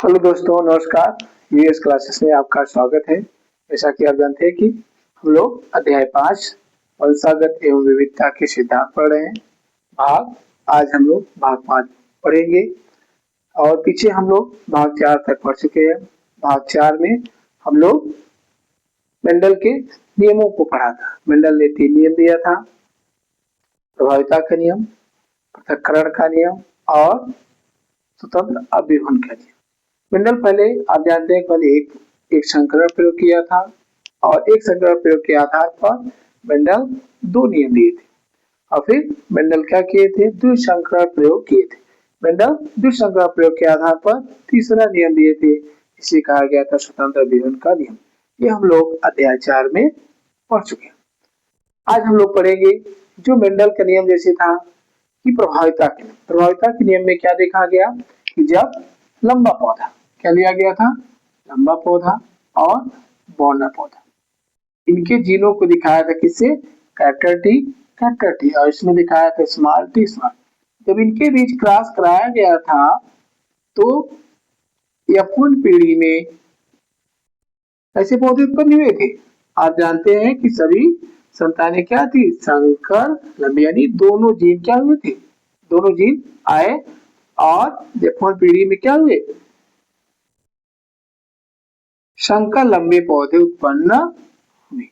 Hello दोस्तों, नमस्कार। US classes में आपका स्वागत है। जैसा कि आप जानते हैं कि हम लोग अध्याय 5 वंशागत एवं विविधता के सिद्धांत पढ़ रहे हैं। आज हम लोग भाग 5 पढ़ेंगे और पीछे हम लोग भाग 4 तक पढ़ चुके हैं। भाग 4 में हम लोग मेंडल के नियमों को पढ़ा था। मेंडल ने 3 नियम दिया था: प्रभाविता का नियम, पृथक्करण का नियम और स्वतंत्र अभिवहन का नियम। मेंडल पहले आप जानते हैं पहले एक संकरण प्रयोग किया था और एक संकरण प्रयोग के आधार पर मेंडल 2 नियम दिए थे और फिर मेंडल क्या किए थे, द्विसंकरण प्रयोग किए थे। मेंडल द्विसंकरण प्रयोग के आधार पर तीसरा नियम दिए थे, इसे कहा गया था स्वतंत्र अभिवहन का नियम। ये हम लोग अध्याय 4 में पढ़ चुके हैं। आज हम लोग पढ़ेंगे जो मेंडल का नियम जैसे था कि प्रभाविता के नियम में क्या देखा गया कि जब लंबा पौधा, क्या लिया गया था, लंबा पौधा और बौना पौधा, इनके जीनों को दिखाया था किससे, कैरेक्टर टी और इसमें दिखाया था स्मॉल टी। जब इनके बीच क्रॉस कराया गया था तो F1 पीढ़ी में ऐसे पौधे उत्पन्न हुए थे। आप जानते हैं कि सभी संतानें क्या थी, संकर लंबी, यानी दोनों जीन क्या हुए थे, दोनों जीन आए और F1 पीढ़ी में क्या हुए, संकर लंबे पौधे उत्पन्न हुए।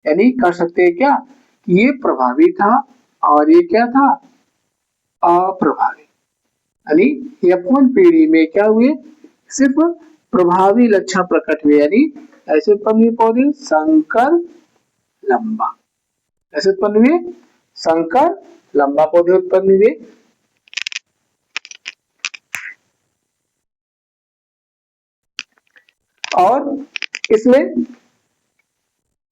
यानी कर सकते हैं क्या कि ये प्रभावी था और ये क्या था, अप्रभावी। यानी F1 पीढ़ी में क्या हुए, सिर्फ प्रभावी लक्षण प्रकट हुए, यानी ऐसे उत्पन्न हुए पौधे संकर लंबा, ऐसे उत्पन्न हुए संकर लंबा पौधे उत्पन्न हुए। और इसमें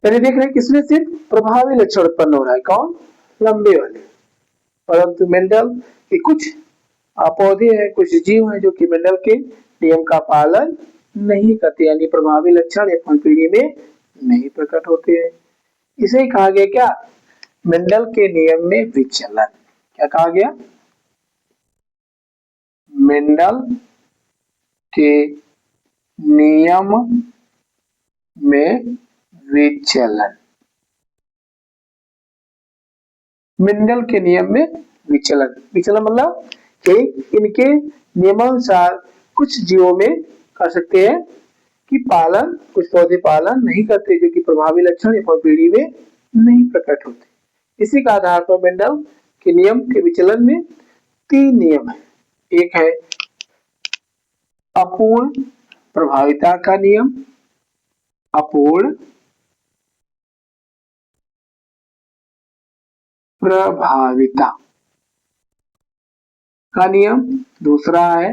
पहले देख रहे हैं किसमें सिर्फ प्रभावी लक्षण उत्पन्न हो रहा है, कौन, लंबे वाले। परंतु मेंडल के कुछ पौधे हैं, कुछ जीव हैं जो कि मेंडल के नियम का पालन नहीं करते, यानी प्रभावी लक्षण F1 पीढ़ी में नहीं प्रकट होते हैं। इसे कहा गया क्या, मेंडल के नियम में विचलन। क्या कहा गया, मेंडल के नियम में विचलन। मेंडल के नियम में विचलन मतलब कि इनके नियमानुसार कुछ जीवों में कर सकते हैं कि पालन, कुछ पौधे पालन नहीं करते जो कि प्रभावी लक्षण F1 पीढ़ी में नहीं प्रकट होते। इसी का आधार पर मेंडल के नियम के विचलन में 3 नियम है। एक है अपूर्ण प्रभाविता का नियम, अपूर्ण प्रभाविता का नियम। दूसरा है,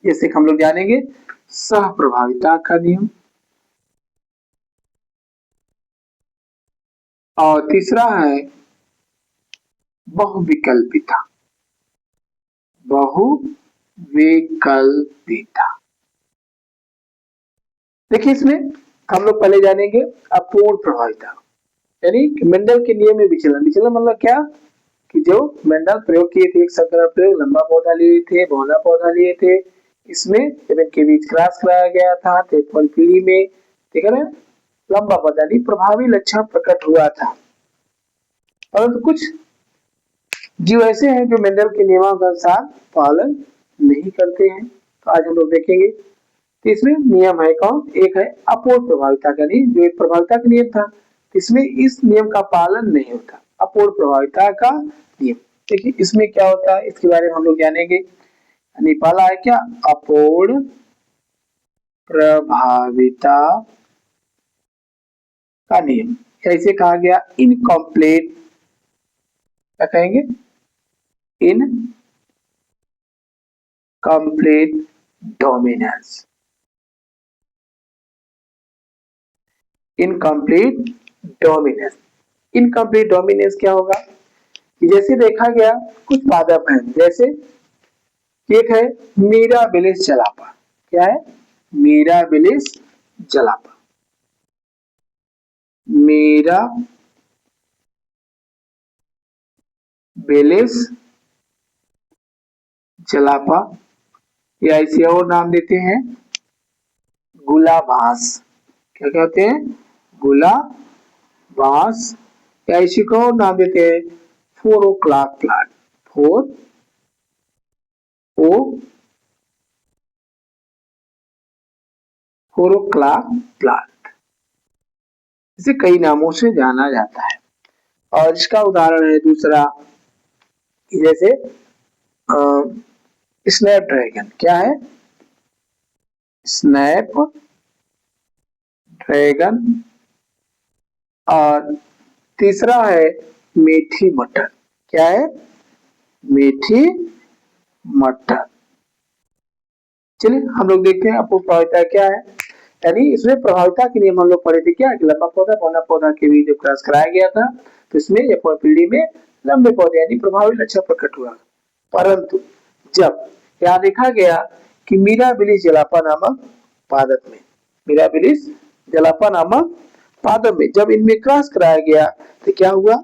जैसे हम लोग जानेंगे, सह प्रभाविता का नियम। और तीसरा है बहुविकल्पिता। देखिए इसमें हम लोग पहले जानेंगे अपूर्ण प्रभाविता, यानी मेंडल के नियम में विचलन। मतलब क्या कि जो मेंडल प्रयोग किए थे, एक संकरण प्रयोग, लंबा पौधा लिए थे, बौना पौधा लिए थे, इसमें जब इनके बीच क्रॉस कराया गया था तो F1 पीढ़ी में, ठीक है ना, लंबा पौधा यानी प्रभावी लक्षण प्रकट हुआ था। परंतु कुछ जीव ऐसे हैं जो मेंडल के नियमों के अनुसार पालन नहीं करते हैं, तो आज हम लोग देखेंगे। तो इसमें नियम है कौन, एक है अपूर्ण प्रभाविता का नियम, जो एक प्रभाविता का नियम था, इसमें इस नियम का पालन नहीं होता, अपूर्ण प्रभाविता का नियम। देखिए इसमें क्या होता है, इसके बारे में हम लोग जानेंगे। यानी पहला है क्या, अपूर्ण प्रभाविता का नियम, कैसे कहा गया, इनकम्प्लीट, क्या कहेंगे, incomplete dominance. Incomplete dominance, incomplete dominance क्या होगा कि जैसे देखा गया कुछ पादप हैं, जैसे एक है मीराबिलिस जलापा। क्या है, मीराबिलिस जलापा, मीराबिलिस जलापा। या इसे और नाम देते हैं गुलाबास। क्या कहते हैं? गुलाबास। या इसी को और नाम देते हैं 4 o'clock प्लांट। 4 o'clock plant. इसे कई नामों से जाना जाता है। और इसका उदाहरण है दूसरा, जैसे स्नैप ड्रैगन। क्या है? Snap dragon. और तीसरा है मेथी मटर। क्या है? मेथी मटर। चलिए हम लोग देखते हैं अपूर्वता क्या है। यानी इसमें प्रभाविता के नियम हम लोग पढ़े थे। क्या? लंबा पौधा पौधा पौधा के बीच जब क्रॉस कराया गया था तो इसमें या पीढ़ी में लंबे पौधे यानी प्रभावी लक्षण प्रकट हुआ। परंतु जब क्या देखा गया कि मीराबिलिस जलापा नामक पादप में, मीराबिलिस जलापा नामक पादप में जब इनमें क्रॉस कराया गया तो क्या हुआ?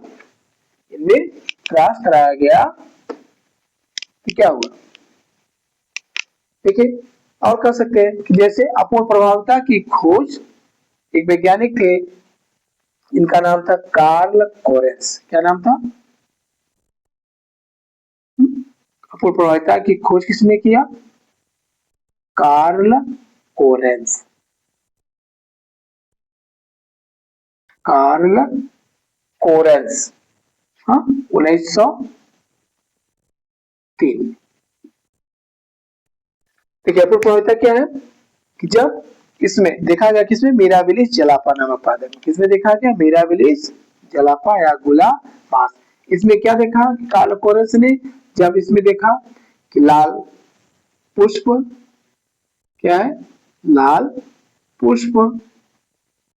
इनमें क्रॉस कराया गया तो क्या हुआ? देखिए और कह सकते हैं कि जैसे अपूर्ण प्रभाविता की खोज एक वैज्ञानिक थे, इनका नाम था कार्ल कोरेंस। क्या नाम था? अपूर्ण प्रभाविता की खोज किसने किया? Karl coherence. कार्ल कोरेंस, हाँ, 1903। देखिए अपूर्ण प्रभाविता क्या है कि जब इसमें देखा गया, किसमें? मीराबिलिस जलापा नामक पादप में। किसमें देखा गया? मीराबिलिस जलापा या गुलाबास। इसमें क्या देखा कार्ल कोरेंस ने? जब इसमें देखा कि लाल पुष्प, क्या है? लाल पुष्प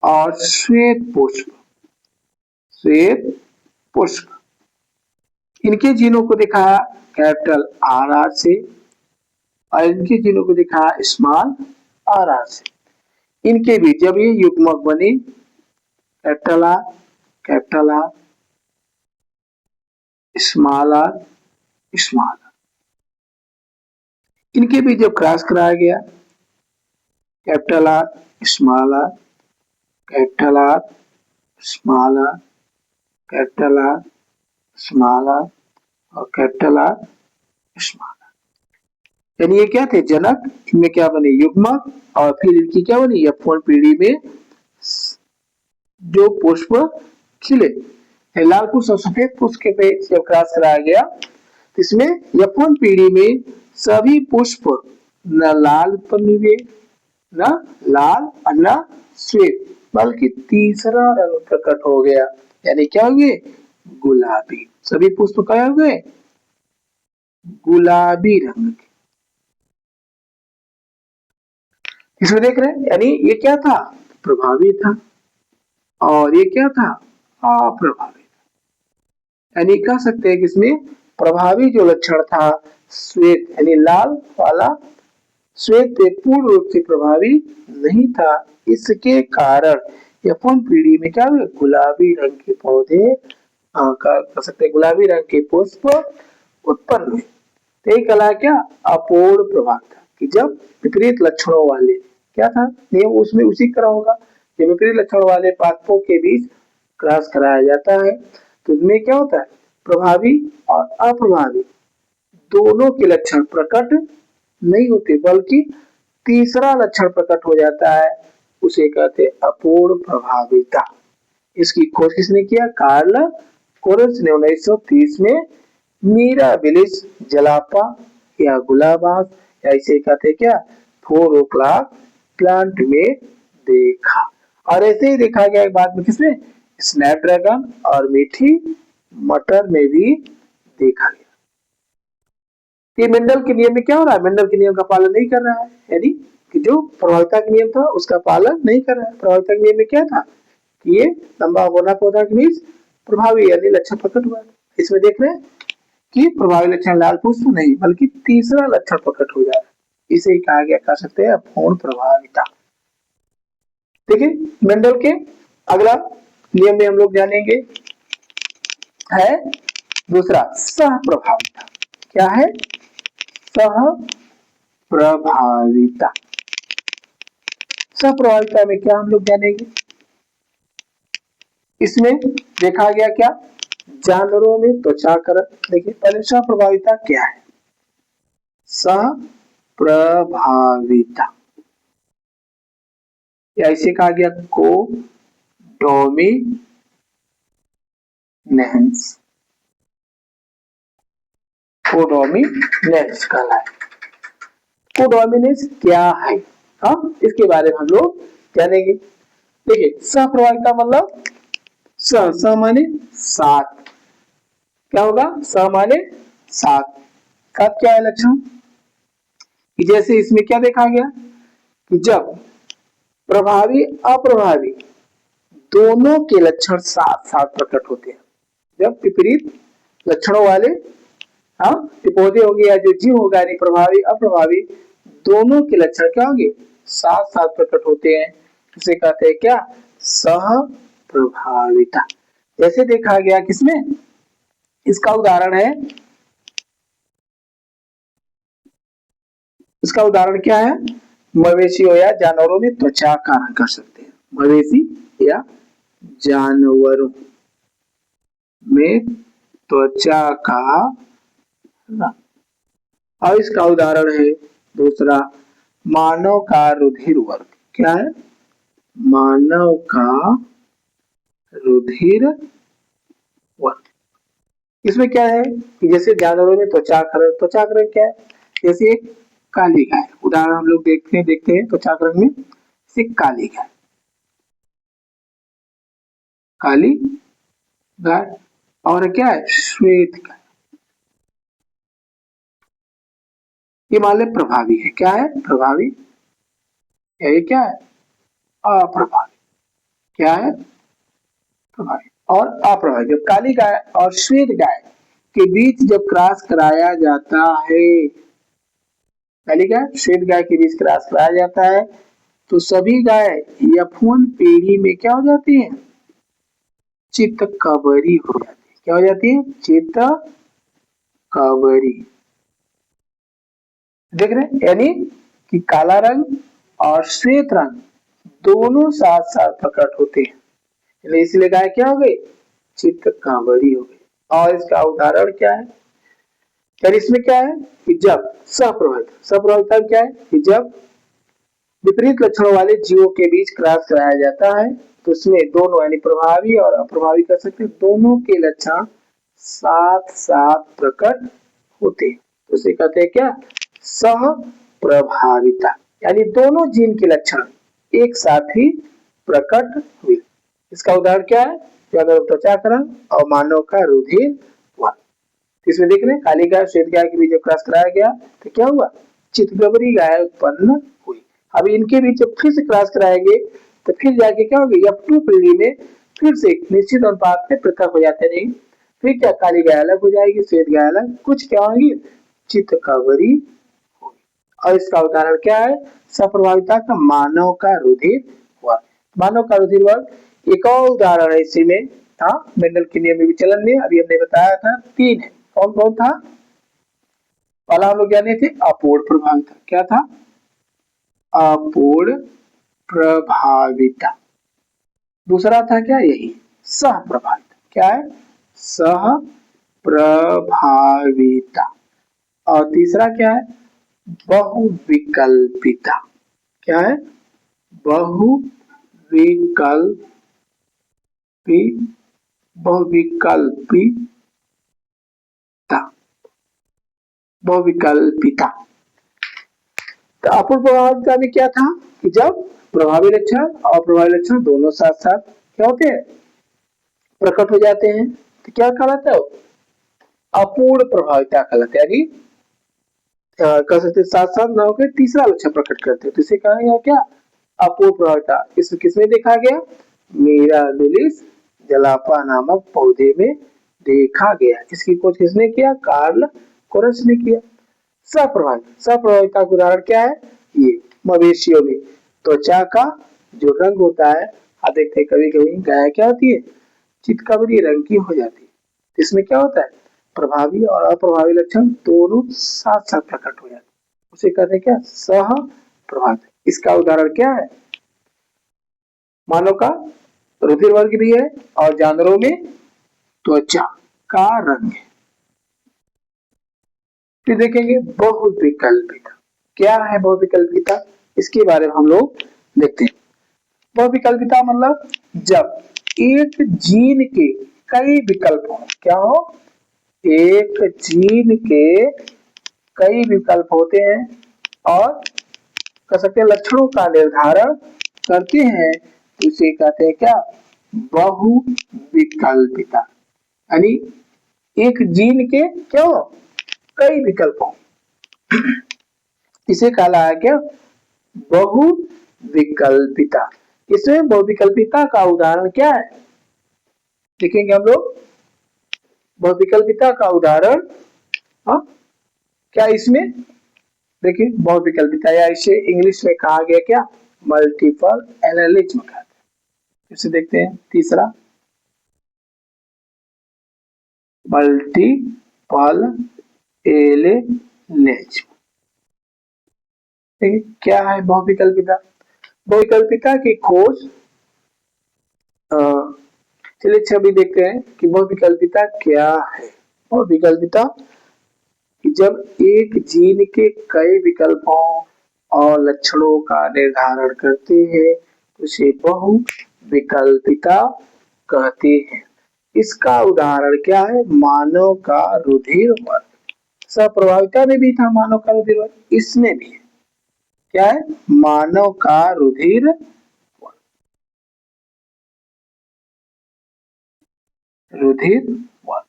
और श्वेत पुष्प, श्वेत पुष्प, इनके जीनों को दिखाया कैपिटल आर से और इनके जीनों को दिखाया स्मॉल आर से। इनके बीच जब ये युग्मक बने कैपिटल आर स्मॉल आर, इनके बीच जब क्रॉस कराया गया capital R small R, capital R small R, capital R small R और कैपिटल आर स्मॉल आर, यानी ये क्या थे? जनक। इनमें क्या बने? युग्मक। और फिर इनकी क्या बनी? F1 पीढ़ी में जो पुष्प खिले, लाल पुष्प और सफेद पुष्प के बीच जब क्रॉस कराया गया तो इसमें F1 पीढ़ी में सभी पुष्प न लाल उत्पन्न हुए, न लाल और न श्वेत, बल्कि तीसरा रंग प्रकट हो गया। यानी क्या हुए? गुलाबी। सभी पुष्प क्या हुए? गुलाबी रंग के। इसमें देख रहे हैं, यानी ये क्या था? प्रभावी था और ये क्या था? अप्रभावी। यानी कह सकते हैं कि इसमें प्रभावी जो लक्षण था श्वेत यानी लाल वाला, श्वेत पूर्ण रूप से प्रभावी नहीं था। इसके कारण F1 पीढ़ी में क्या हुए? गुलाबी रंग के पौधे, कह सकते हैं गुलाबी रंग के पुष्प उत्पन्न हुए। तो यही कहला क्या? अपूर्ण प्रभाव था कि जब विपरीत लक्षणों वाले, क्या था नियम उसमें उसी तरह होगा, जब विपरीत लक्षण वाले पादपों के बीच क्रॉस कराया जाता है तो इसमें क्या होता है? प्रभावी और अप्रभावी दोनों के लक्षण प्रकट नहीं होते, बल्कि तीसरा लक्षण प्रकट हो जाता है, उसे कहते हैं अपूर्ण प्रभाविता। इसकी खोज किसने किया? कार्ल कोरेंस ने 1930 में मीराबिलिस जलापा या गुलाबास या इसे कहते क्या 4 o'clock प्लांट में देखा। और ऐसे ही देखा गया बाद में किसमें? स्नैपड्रैगन और मीठी मटर में भी देखा गया। ये मेंडल के नियम में क्या हो रहा है? मेंडल के नियम का पालन नहीं कर रहा है, यानी कि जो प्रभाविता का नियम था उसका पालन नहीं कर रहा है। प्रभाविता के नियम में क्या था कि ये लंबा होना पौधा के बीच प्रभावी यानी लक्षण प्रकट हुआ। इसमें देख रहे हैं कि प्रभावी लक्षण लाल पुष्प नहीं, बल्कि तीसरा लक्षण प्रकट हो जा रहा है। इसे कहा गया, कह सकते हैं अपूर्ण प्रभाविता। देखिए मेंडल के अगला नियम में हम लोग जानेंगे है दूसरा सह प्रभाविता। क्या है? सह प्रभाविता। सप्रभाविता में क्या हम लोग जानेंगे, इसमें देखा गया क्या, जानवरों में त्वचाकरण। देखिए पहले सप्रभाविता क्या है, सप्रभाविता या इसे कहा गया कोडोमिनेंस, कोडोमिनेंस कहलाए। कोडोमिनेंस क्या है, हम इसके बारे में हम लोग जानेंगे। देखिए सप्रभाविता मतलब स माने 7, क्या होगा, स माने 7। सात क्या है लक्षण, कि जैसे इसमें क्या देखा गया कि जब प्रभावी अप्रभावी दोनों के लक्षण साथ साथ प्रकट होते हैं, जब विपरीत लक्षणों वाले पौधे हो गए या जो जीव होगा, यानी प्रभावी अप्रभावी दोनों के लक्षण क्या होंगे, साथ साथ प्रकट होते हैं, इसे कहते हैं क्या, सह प्रभाविता। जैसे देखा गया किसमें, इसका उदाहरण है, इसका उदाहरण क्या है, मवेशियों या जानवरों में त्वचा का रंग कर सकते हैं, मवेशी या जानवरों में त्वचा का रंग। और इसका उदाहरण है दूसरा, मानव का रुधिर वर्ग। क्या है, मानव का रुधिर वर्ग। इसमें क्या है कि जैसे जानवरों में त्वचाकरण, त्वचाकरण क्या है, जैसे एक काली गाय, उदाहरण हम लोग देखते हैं त्वचाकरण में, जैसे काली गाय, काली गाय, और क्या है, श्वेत गाय, ये मान ले प्रभावी है। क्या है, प्रभावी, ये क्या है, अप्रभावी। क्या है, प्रभावी और अप्रभावी। जब काली गाय और श्वेत गाय के बीच जब क्रॉस कराया जाता है, काली गाय श्वेत गाय के बीच क्रॉस कराया जाता है, तो सभी गाय यफून पीढ़ी में क्या हो जाती है, चित्तकबरी हो जाती है। क्या हो जाती है, चित्तकबरी। देख रहे हैं, यानी कि काला रंग और श्वेत रंग दोनों साथ साथ प्रकट होते हैं, इसलिए गाय क्या हो गई, चित्तकबरी हो गई। और इसका उदाहरण क्या है, यानी इसमें क्या है कि जब सप्रभाविता क्या है कि जब विपरीत लक्षणों वाले जीवों के बीच क्रॉस कराया जाता है, तो उसमें दोनों यानी प्रभावी और अप्रभावी कर सकते हैं, दोनों के लक्षण साथ साथ प्रकट होते हैं, तो उसे कहते हैं क्या, सह प्रभाविता। यानी दोनों जीन के लक्षण एक साथ ही प्रकट हुए। इसका उदाहरण क्या है, त्वचाकरण और मानव का रुधिर वर्ग। इसमें देख रहे हैं काली गाय श्वेत गाय के बीच जब क्रॉस कराया गया तो क्या हुआ, चित्तकबरी गाय उत्पन्न हुई। अब इनके बीच जब फिर से क्रॉस कराएंगे तो फिर जाके क्या होगी, F2 पीढ़ी में फिर से निश्चित अनुपात में पृथक हो जाते नहीं, फिर क्या काली गाय अलग हो जाएगी, श्वेत गाय अलग, कुछ क्या होगी, चित्तकबरी होगी। और इसका उदाहरण क्या है, सप्रभाविता का मानव का रुधिर वर्ग। मानव का रुधिर वर्ग एक और उदाहरण है इसी में, मेंडल के नियम विचलन में अभी हमने बताया था 3 है। कौन कौन था, पहला हम लोग जाने थे अपूर्ण प्रभाविता। क्या था, अपूर्ण प्रभाविता। दूसरा था क्या, यही सह प्रभाविता। क्या है, सह प्रभाविता। और तीसरा क्या है, बहुविकल्पिता। क्या है, बहुविकल्पिता। तो अपूर्ण प्रभाविता में क्या था कि जब प्रभावी लक्षण और अप्रभावी लक्षण दोनों साथ साथ क्या होते हैं, प्रकट हो जाते हैं, तो क्या कहलाता है, अपूर्ण प्रभाविता कहलाता है। यानी कह सकते साथ साथ ना होकर तीसरा लक्षण प्रकट करते हैं, तो इसे कहा गया क्या, अपूर्ण प्रभाविता। इसमें किसमें देखा गया, मिराबिलिस जलापा नामक पौधे में देखा गया। इसकी खोज किसने किया, कार्ल कोरस ने किया। सप्रभाविता का उदाहरण क्या है, ये मवेशियों में त्वचा का जो रंग होता है, आप देखते हैं कभी कभी गाय क्या होती है, चितकबरी रंग की हो जाती है। इसमें क्या होता है, प्रभावी और अप्रभावी लक्षण दोनों साथ साथ प्रकट हो जाते हैं, उसे कहते हैं क्या, सह प्रभावित। इसका उदाहरण क्या है, मानव का रुधिर वर्ग भी है और जानवरों में त्वचा का रंग है। फिर देखेंगे बहुविकल्पिता। क्या है बहुविकल्पिता, इसके बारे में हम लोग देखते हैं। बहुविकल्पिता मतलब जब एक जीन के कई विकल्प हो। क्या हो, एक जीन के कई विकल्प होते हैं और कह सकते हैं लक्षणों का निर्धारण करते हैं, इसे कहते हैं क्या, बहुविकल्पिता। यानी एक जीन के क्या हो, कई विकल्प हो, इसे कहा है क्या, बहुविकल्पिता। इसमें बहुविकल्पिता का उदाहरण क्या है, देखेंगे हम लोग। बहुविकल्पिता का उदाहरण क्या इसमें, देखिए बहुविकल्पिता या इसे इंग्लिश में कहा गया क्या, मल्टीपल एनालिज्म कहते हैं। इसे देखते हैं तीसरा, मल्टीपल एनालिज्म। क्या है बहुविकल्पिता, बहुविकल्पिता की खोज, चलिए छवि देखते हैं कि बहुविकल्पिता क्या है। बहुविकल्पिता जब एक जीन के कई विकल्पों और लक्षणों का निर्धारण करते हैं उसे बहुविकल्पिता कहते हैं। इसका उदाहरण क्या है, मानव का रुधिर वर्ग। सहप्रभाविता में भी था मानव का रुधिर वर्ग, इसमें भी है। क्या है, मानव का रुधिर वर्ग, रुधिर वर्ग,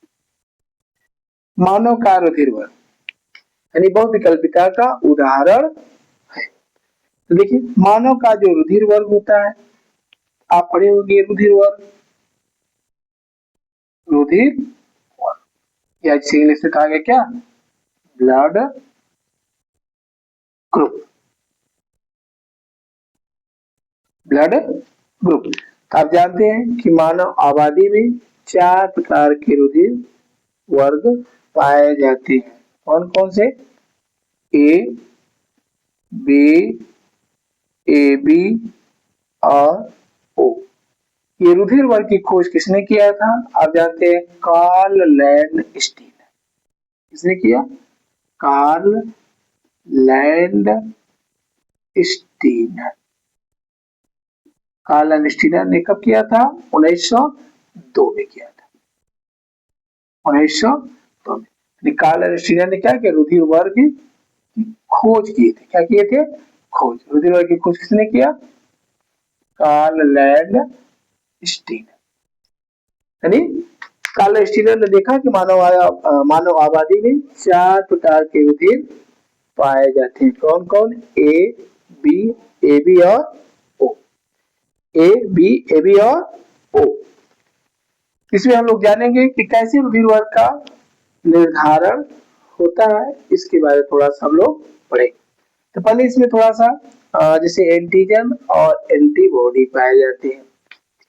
मानव का रुधिर वर्ग यानी बहुविकल्पिता का उदाहरण है। तो देखिए मानव का जो रुधिर वर्ग होता है, आप पढ़े होंगे रुधिर वर्ग, रुधिर वर्ग या जिसे इंग्लिश में कहा गया क्या, ब्लड ग्रुप, ब्लड ग्रुप। आप जानते हैं कि मानव आबादी में 4 प्रकार के रुधिर वर्ग पाए जाते हैं। कौन कौन से, ए, बी, ए बी और ओ। ये रुधिर वर्ग की खोज किसने किया था, आप जानते हैं कार्ल लैंडस्टीन। किसने किया, कार्ल लैंडस्टीन। कार्ल लैंडस्टीन ने कब किया था, 1902 में किया था, 1902 में। कार्ल लैंडस्टीन ने क्या किया, रुधिर वर्ग की खोज किए थे। क्या किए थे, खोज, रुधिर वर्ग की खोज किसने किया, कार्ल लैंडस्टीन। यानी कार्ल लैंडस्टीन ने देखा कि मानव आबादी में 4 प्रकार के रुधिर पाए जाते हैं। कौन कौन, ए बी और ओ, ए बी और ओ। इसमें हम लोग जानेंगे कि कैसे रुधिर वर्ग का निर्धारण होता है, इसके बारे में थोड़ा सा हम लोग पढ़ेंगे। तो पहले इसमें थोड़ा सा जैसे एंटीजन और एंटीबॉडी पाए जाते हैं।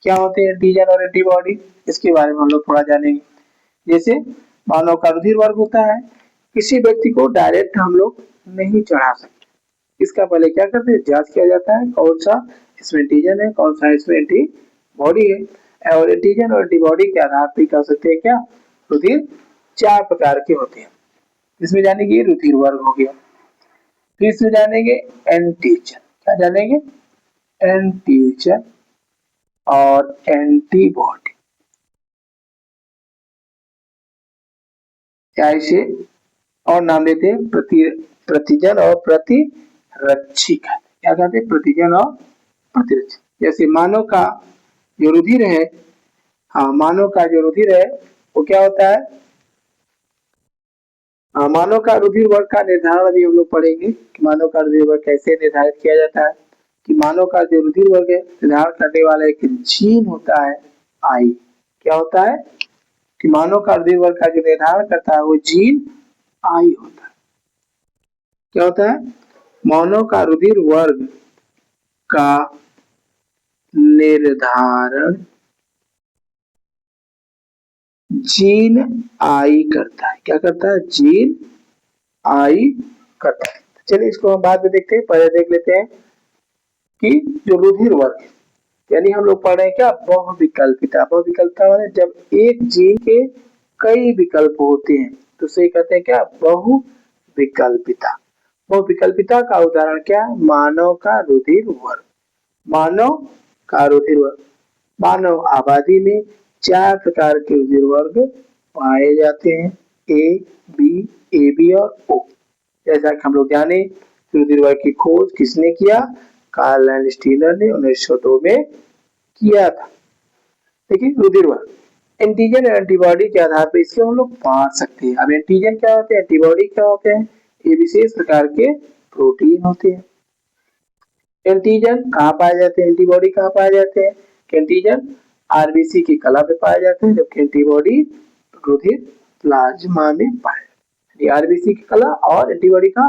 क्या होते हैं एंटीजन और एंटीबॉडी, इसके बारे में हम लोग थोड़ा जानेंगे। जैसे मानव का रुधिर वर्ग होता है, किसी व्यक्ति को डायरेक्ट हम लोग नहीं चढ़ा सकते, इसका पहले क्या करते हैं, जांच किया जाता है कौन सा इसमें एंटीजन है, कौन सा इसमें एंटीबॉडी है। और एंटीजन और एंटीबॉडी के आधार पर कह सकते हैं क्या, रुधिर 4 प्रकार के होते हैं। इसमें जानेंगे रुधिर वर्ग हो गया, फिर इसमें जानेंगे एंटीजन। क्या जानेंगे, एंटीजन और एंटीबॉडी, या इसे और नाम देते हैं प्रतिजन और प्रतिरक्षी। क्या कहते हैं, प्रतिजन और प्रतिरक्षी। जैसे मानव का जो रुधिर है, मानव का जो रुधिर है वो क्या होता है, मानव का रुधिर वर्ग का निर्धारण अभी हम लोग पढ़ेंगे कि मानव का रुधिर वर्ग कैसे निर्धारित किया जाता है। कि मानव का जो रुधिर वर्ग है निर्धारण करने वाला एक जीन होता है आई। क्या होता है कि मानव का रुधिर वर्ग का जो निर्धारण करता है वो जीन आई होता है। क्या होता है, मानव का रुधिर वर्ग का निर्धारण जीन आई करता है। क्या करता है, जीन आई करता है। चलिए इसको हम बाद में देखते हैं, पहले देख लेते हैं कि जो रुधिर वर्ग, यानी हम लोग पढ़ रहे हैं क्या, बहुविकल्पिता। बहुविकल्पिता माने जब एक जीन के कई विकल्प होते हैं तो उसे कहते हैं क्या, बहुविकल्पिता। बहुविकल्पिता का उदाहरण क्या है, मानव का रुधिर वर्ग। मानव का रुधिर वर्ग, मानव आबादी में 4 प्रकार के रुधिर वर्ग पाए जाते हैं, ए, बी, ए बी और ओ। जैसा कि हम लोग जाने, रुधिर वर्ग की खोज किसने किया, कार्ल लैंडस्टीनर ने 1902 में किया था। देखिए रुधिर वर्ग, एंटीजन और एंटीबॉडी के आधार पर इसको हम लोग बांट सकते हैं। अब एंटीजन क्या होते हैं, एंटीबॉडी क्या होते हैं, ये विशेष प्रकार के प्रोटीन होते हैं। एंटीजन कहाँ पाए जाते हैं, एंटीबॉडी कहाँ पाए जाते हैं, एंटीजन आरबीसी की कला में पाए जाते हैं, जबकि एंटीबॉडी रुधिर प्लाज्मा में पाए जाते हैं। आरबीसी की कला और एंटीबॉडी का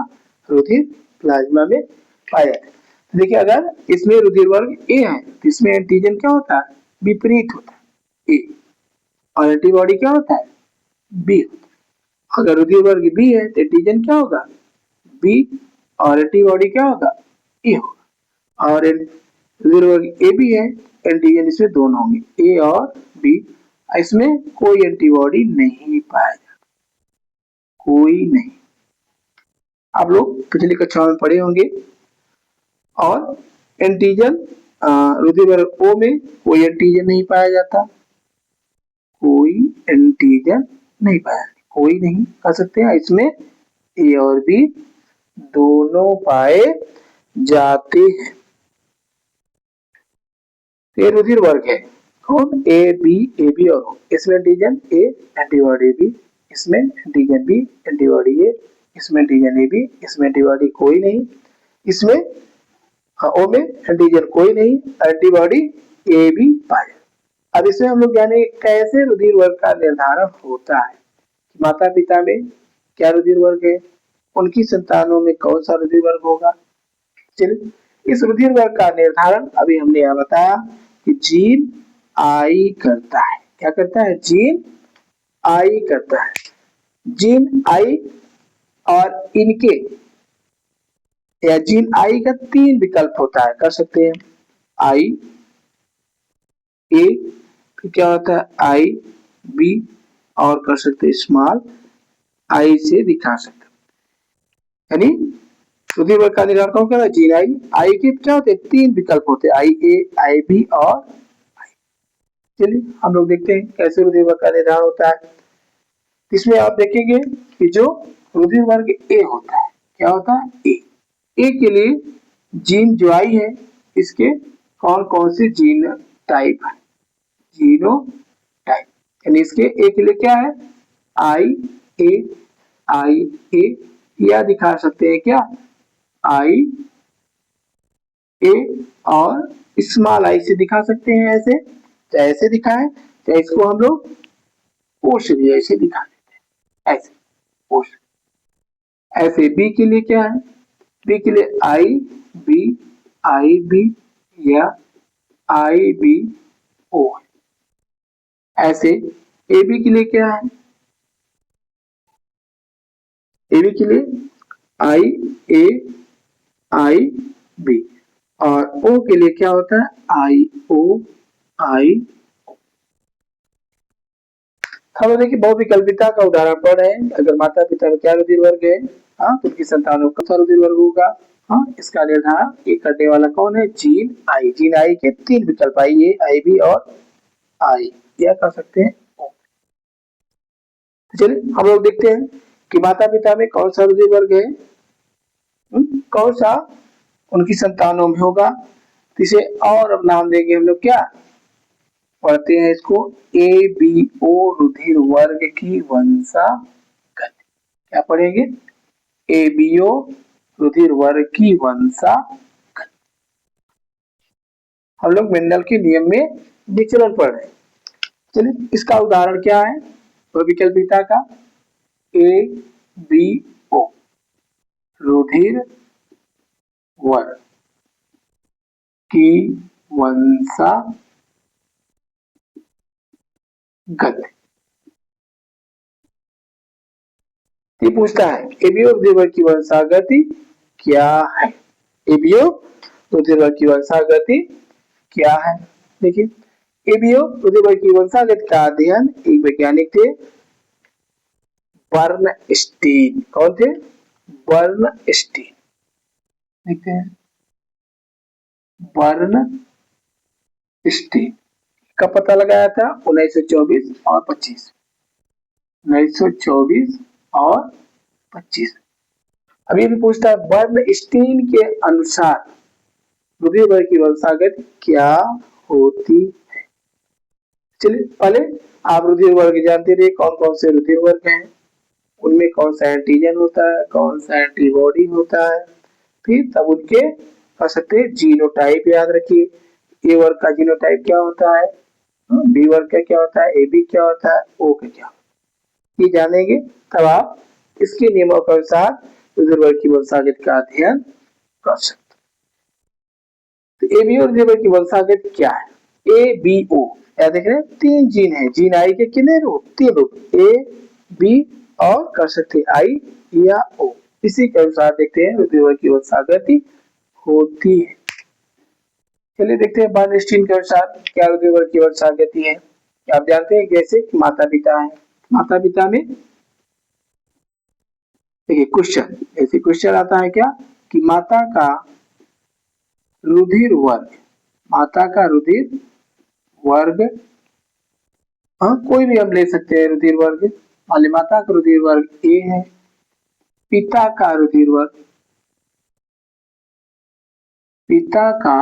रुधिर प्लाज्मा में पाए जाते हैं। तो देखिए अगर इसमें रुधिर वर्ग ए है तो इसमें एंटीजन क्या होता है, विपरीत होता है, ए, और एंटीबॉडी क्या होता है, बी। अगर रुधिर वर्ग बी है तो एंटीजन क्या होगा, बी, और एंटीबॉडी क्या होगा, ए होगा। और रुधिर वर्ग ए बी है, एंटीजन इसमें दोनों होंगे, ए और बी। इसमें कोई एंटीबॉडी नहीं पाया जाता, कोई नहीं। आप लोग पिछली कक्षा में पढ़े होंगे। और एंटीजन रुधिर वर्ग ओ में कोई एंटीजन नहीं पाया जाता, कोई एंटीजन नहीं पाया, कोई नहीं कह सकते हैं। इसमें ए और बी दोनों पाए जाते हैं। ये रुधिर वर्ग है कौन, ए बी और ओ। इसमें एंटीजन ए, एंटीबॉडी बी, इसमें एंटीजन बी, एंटीबॉडी ए, इसमें एंटीजन ए बी, इसमें एंटीबॉडी कोई नहीं, इसमें ओ में एंटीजन कोई नहीं, एंटीबॉडी ए बी पाए। अब इसमें हम लोग जाने कैसे रुधिर वर्ग का निर्धारण होता है, माता पिता में क्या रुधिर वर्ग है, उनकी संतानों में कौन सा रुधिर वर्ग होगा। चलिए इस रुधिर वर्ग का निर्धारण अभी हमने यहाँ बताया कि जीन आई करता है। क्या करता है, जीन आई करता है। जीन आई और इनके या जीन आई का 3 विकल्प होता है, कर सकते हैं आई ए, फिर क्या होता है आई बी, और कर सकते हैं स्मॉल आई से दिखा सकते हैं। यानी रुधिर वर्ग का निर्धारण कौन करता है, जीन आई। आई के क्या होते हैं, 3 विकल्प होते हैं, आई ए, आई बी और आई। चलिए हम लोग देखते हैं कैसे रुधिर वर्ग का निर्धारण होता है। इसमें आप देखेंगे कि जो रुधिर वर्ग ए होता है, क्या होता है, ए के लिए जीन जो आई है इसके कौन कौन से जीन टाइप है, जीनो टाइप, यानी इसके ए के लिए क्या है, आई ए, या दिखा सकते हैं क्या, आई ए और स्मॉल आई से दिखा सकते हैं, ऐसे चाहे ऐसे दिखाएं चाहे इसको हम लोग ओ से भी ऐसे दिखा देते हैं, ऐसे ओ से। ऐसे बी के लिए क्या है, बी के लिए आई बी या आई बी ओ। ऐसे ए बी के लिए क्या है, ए बी के लिए आई ए आई बी, और ओ के लिए क्या होता है, आई ओ। हम देखिए बहुविकल्पिता का उदाहरण पढ़ रहे हैं। अगर माता पिता में क्या रुधिर वर्ग है, हाँ, तो उनकी संतानों का कौन सा रुधिर वर्ग होगा, हाँ, इसका निर्धारण ये करने वाला कौन है, जीन आई। जीन आई के 3 विकल्प, आई ए, आई बी और आई, क्या कर सकते हैं ओ। चलिए हम लोग देखते हैं कि माता पिता में कौन सा रुधिर वर्ग है, कौन सा उनकी संतानों में होगा। इसे और अब नाम देंगे हम लोग, क्या पढ़ते हैं इसको, ए बी ओ रुधिर वर्ग की वंशागति। क्या पढ़ेंगे, ए बी ओ रुधिर वर्ग की वंशागति। हम लोग मेंडल के नियम में विचलन पढ़ रहे हैं। चलिए इसका उदाहरण क्या है, विकल्पिता का, ए बी ओ रुधिर वर्ग की वंशागति। ये पूछता है एबी और रुधिर वर्ग की वंशागति क्या है? एबीओ रुधिर वर्ग की वंशागति क्या है? देखिए, एबीओ रुधिर वर्ग की वंशागति का अध्ययन एक वैज्ञानिक थे बर्नस्टीन। कौन थे? बर्नस्टीन। देखते हैं, बर्नस्टीन का पता लगाया था 1924 और 25। 1924 और 25। अभी भी पूछता है बर्नस्टीन के अनुसार रुधिर वर्ग की वंशागति क्या होती है? चलिए पहले आप रुधिर वर्ग जानते रहिए, कौन कौन से रुधिर वर्ग हैं, उनमें कौन सा एंटीजन होता है, कौन सा एंटीबॉडी होता है, फिर तब उनके कह सकते हैं जीनोटाइप याद रखिए। ए वर्ग का जीनोटाइप क्या होता है, बी वर्ग का क्या होता है, ए बी क्या होता है, ओ का क्या होता है, ये जानेंगे तब आप इसके नियमों के अनुसार रुधिर वर्ग की वंशागति का अध्ययन कर सकते। तो ए बी और रुधिर वर्ग की वंशागति क्या है? ए बी ओ, याद देख रहे हैं, 3 जीन है। जीन आई के कितने रूप? 3 रूप, ए बी और कर सकते आई या ओ। इसी के अनुसार देखते हैं रुधिर वर्ग की वंशागति होती है। चलिए देखते हैं बर्नस्टीन के अनुसार क्या रुधिर वर्ग की वंशागति है। क्या आप जानते हैं जैसे माता पिता है, माता पिता में देखिए क्वेश्चन, ऐसे क्वेश्चन आता है क्या कि माता का रुधिर वर्ग, माता का रुधिर वर्ग, हाँ कोई भी हम ले सकते हैं रुधिर वर्ग। मान लीजिए माता का रुधिर वर्ग ए है, पिता का रुधिर वर्ग, पिता का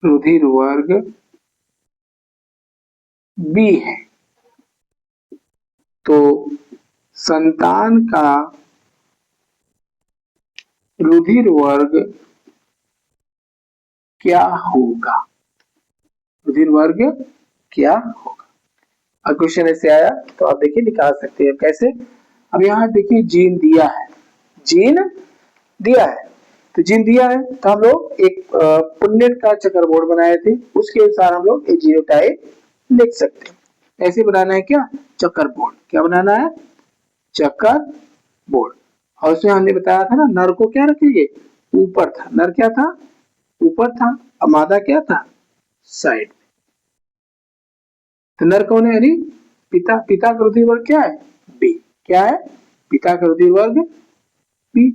रुधिर वर्ग बी है, तो संतान का रुधिर वर्ग क्या होगा? रुधिर वर्ग क्या होगा? अब क्वेश्चन ऐसे आया तो आप देखिए निकाल सकते हैं कैसे। अब यहाँ देखिए जीन दिया है, जीन दिया है, तो जीन दिया है तो हम लोग एक पुन्नेट का चक्कर बोर्ड बनाए थे, उसके अनुसार हम लोग एक जीनोटाइप लिख सकते हैं। ऐसे बनाना है क्या? चक्कर बोर्ड। क्या बनाना है? चक्कर बोर्ड। और उसमें हमने बताया था ना नर को क्या रखेंगे? ऊपर था, नर क्या था? ऊपर था, और मादा क्या था? साइड। तो नर कौन है? यानी पिता। पिता का रुधिर वर्ग क्या है? बी। क्या है? पिता का रुधिर वर्ग बी,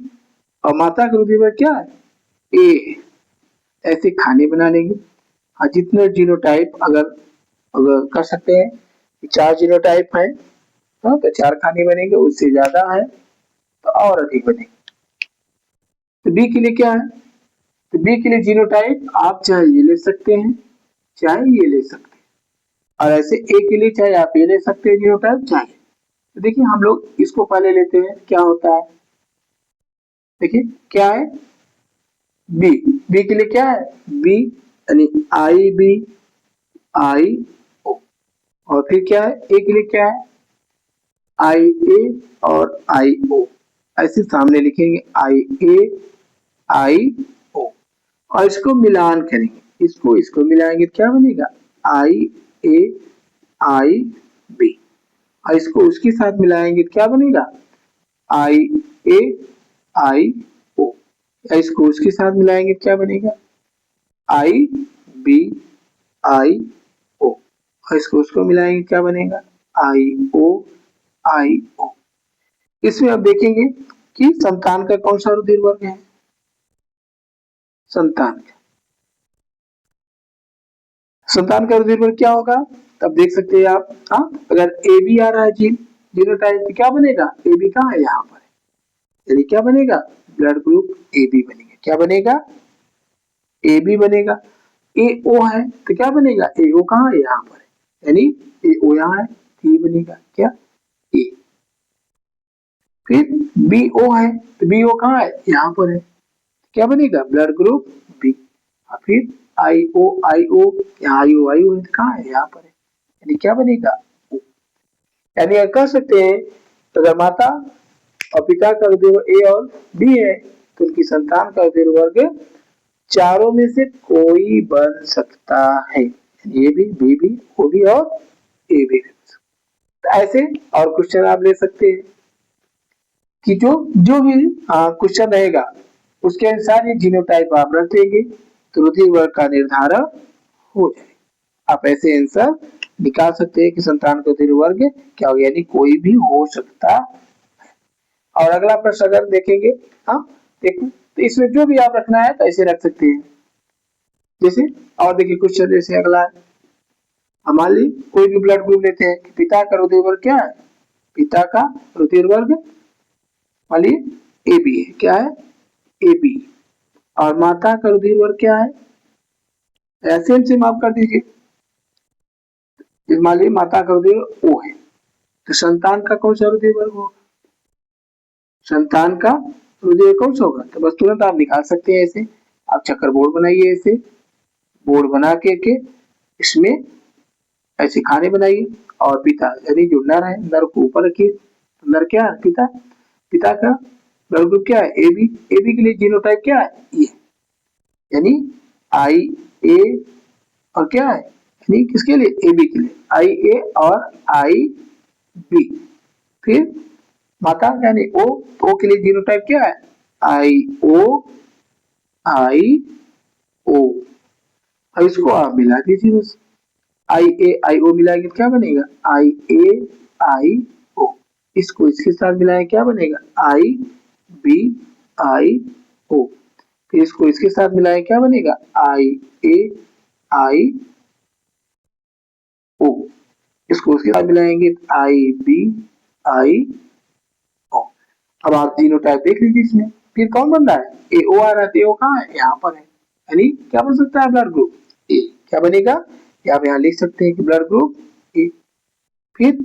और माता का रुधिर वर्ग क्या है? ए। ऐसे खाने बना लेंगे। हाँ, जितने जीनोटाइप अगर कर सकते हैं, 4 जीनोटाइप है, हाँ तो 4 खाने बनेंगे, उससे ज्यादा है तो और अधिक बनेंगे। तो बी के लिए क्या है? तो बी के लिए जीनोटाइप आप चाहे ये ले सकते हैं, चाहे ये ले सकते हैं, और ऐसे ए के लिए चाहे आप ये ले सकते हैं जीनोटाइप चाहे। तो देखिए हम लोग इसको पहले लेते हैं, क्या होता है? देखिए क्या है? बी। बी के लिए क्या है? बी यानी आई बी आई ओ, और फिर क्या है? ए के लिए क्या है? आई ए और आई ओ। ऐसे सामने लिखेंगे आई ए आई ओ, और इसको मिलान करेंगे, इसको मिलाएंगे क्या बनेगा? आई ए आई बी। और इसको उसके साथ मिलाएंगे क्या बनेगा? आई ए आई ओ। इसको उसके साथ मिलाएंगे क्या बनेगा? आई बी आई ओ। और इसको उसको मिलाएंगे क्या बनेगा? आई ओ आई ओ। इसमें अब देखेंगे कि संतान का कौन सा रुधिर वर्ग है। संतान का रुधिर वर्ग क्या होगा? तब देख सकते हैं आप, हाँ अगर ए बी आ रहा है जीनोटाइप तो क्या बनेगा? ए बी कहाँ है? यहाँ पर है, यानी क्या बनेगा? ब्लड ग्रुप ए बी बनेगा। क्या बनेगा? ए बी बनेगा। ए ओ है तो क्या बनेगा? ए ओ कहाँ है? यहाँ पर है, यानी ए ओ यहाँ है तो ये बनेगा क्या? ए। फिर बी ओ है तो बी ओ कहाँ है? यहाँ पर है, क्या बनेगा? Blood group B. फिर आई ओ, यहाँ आई ओ है तो कहाँ है? यहाँ पर है, यानी क्या बनेगा? ओ। यानी कह सकते हैं तो अगर माता और पिता का रुधिर ए और बी है तो उनकी संतान का रुधिर वर्ग चारों में से कोई बन सकता है। ए भी, बी भी, ओ भी और ए भी। तो ऐसे और क्वेश्चन आप ले सकते हैं। कि जो जो भी क्वेश्चन रहेगा उसके अनुसार ये जीनोटाइप आप रख देंगे तो रुधिर वर्ग का निर्धारण हो जाएगा। आप ऐसे आंसर निकाल सकते हैं कि संतान का रुधिर वर्ग क्या हो, यानी कोई भी हो सकता है। और अगला प्रश्न अगर देखेंगे, हाँ देखो, तो इसमें जो भी आप रखना है तो ऐसे रख सकते हैं जैसे। और देखिए क्वेश्चन जैसे अगला है, मान ली कोई भी ब्लड ग्रुप लेते हैं कि पिता का रुधिर वर्ग क्या है, पिता का रुधिर वर्ग मान लीजिए ए बी है, क्या है ए बी, और माता का रुधिर वर्ग क्या है, सेम सेम आप कर दीजिए। मान लीजिए माता का रुधिर ओ है तो संतान का कौन सा रुधिर वर्ग होगा, संतान का रुधिर कौन सा होगा, तो बस तुरंत आप निकाल सकते हैं ऐसे। आप चक्कर बोर्ड बनाइए, ऐसे बोर्ड बना के इसमें ऐसे खाने बनाइए और पिता यानी जो नर है नर को ऊपर रखिए, नर क्या है पिता, पिता का ब्लड ग्रुप क्या है ए बी, ए बी के लिए जीनोटाइप क्या है ये, यानी आई ए और क्या है, यानी किसके लिए ए बी के लिए आई ए और आई बी। फिर माता यानी ओ, ओ के लिए जीनोटाइप क्या है आई ओ आई ओ। अब इसको आप मिला दीजिए बस, आई ए आई ओ मिलाएंगे तो क्या बनेगा आई ए आई ओ, इसको इसके साथ मिलाएंगे क्या बनेगा आई बी आई ओ, फिर इसको इसके साथ मिलाएंगे क्या बनेगा आई ए आई ओ, इसको उसके साथ मिलाएंगे आई बी आई ओ। अब आप तीनों टाइप देख लीजिए इसमें, फिर कौन बन रहा है ए ओ आ रहा है, ए ओ कहाँ है यहाँ पर है, यानी क्या बन सकता है ब्लड ग्रुप ए, क्या बनेगा, आप यहाँ लिख सकते हैं कि ब्लड ग्रुप ए। फिर